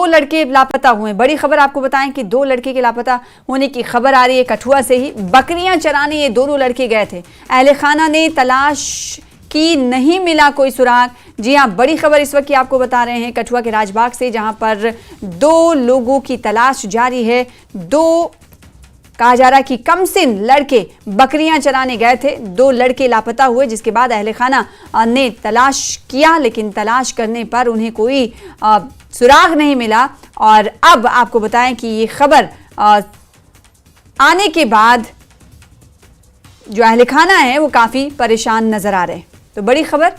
दो लड़के लापता हुए। बड़ी खबर आपको बताएं कि दो लड़के के लापता होने की खबर आ रही है कठुआ से ही। बकरियां चराने ये दोनों लड़के गए थे, अहले खाना ने तलाश की, नहीं मिला कोई सुराग। जी हां, बड़ी खबर इस वक्त की आपको बता रहे हैं कठुआ के राजबाग से, जहां पर दो लोगों की तलाश जारी है। दो कहा जा रहा है कि कमसिन लड़के बकरियां चराने गए थे, दो लड़के लापता हुए, जिसके बाद अहले खाना ने तलाश किया, लेकिन तलाश करने पर उन्हें कोई सुराग नहीं मिला। और अब आपको बताएं कि ये खबर आने के बाद जो अहले खाना है वो काफी परेशान नजर आ रहे हैं। तो बड़ी खबर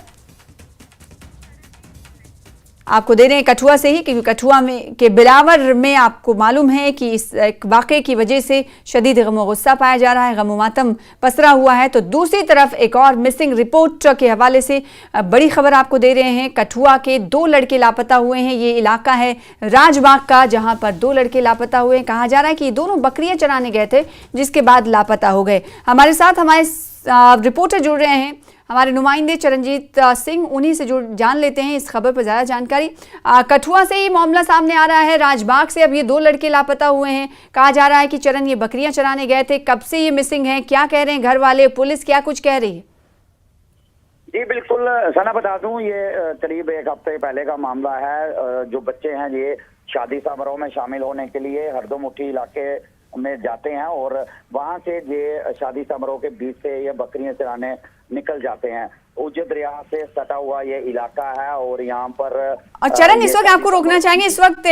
आपको दे रहे हैं कठुआ से ही, क्योंकि कठुआ में के बिलावर में आपको मालूम है कि इस एक वाक़े की वजह से शदीद गम गुस्सा पाया जा रहा है, गम मातम पसरा हुआ है। तो दूसरी तरफ एक और मिसिंग रिपोर्ट के हवाले से बड़ी खबर आपको दे रहे हैं। कठुआ के दो लड़के लापता हुए हैं। ये इलाका है राजबाग का, जहां पर दो लड़के लापता हुए हैं। कहा जा रहा है कि ये दोनों बकरियां चराने गए थे, जिसके बाद लापता हो गए। हमारे साथ हमारे रिपोर्टर जुड़ रहे हैं, हमारे नुमाइंदे चरणजीत सिंह, उन्हीं से जो जान लेते हैं इस खबर पर ज़्यादा जानकारी। कठुआ से ही मामला सामने आ रहा है, राजबाग से अब ये दो लड़के लापता हुए हैं। कहा जा रहा है कि चरण ये बकरियां चराने गए थे, कब से ये मिसिंग है, क्या कह रहे हैं घर वाले, पुलिस क्या कुछ कह रही है? जी बिल्कुल सना, बता दूं ये करीब एक हफ्ते पहले का मामला है। जो बच्चे हैं ये शादी समारोह में शामिल होने के लिए हरदो मुट्ठी इलाके में जाते हैं और वहां से ये शादी समारोह के बीच से ये बकरियां चराने निकल जाते हैं। उज्ज दरिया से सटा हुआ ये इलाका है और यहाँ पर और चरण इस वक्त आपको रोकना चाहेंगे, इस वक्त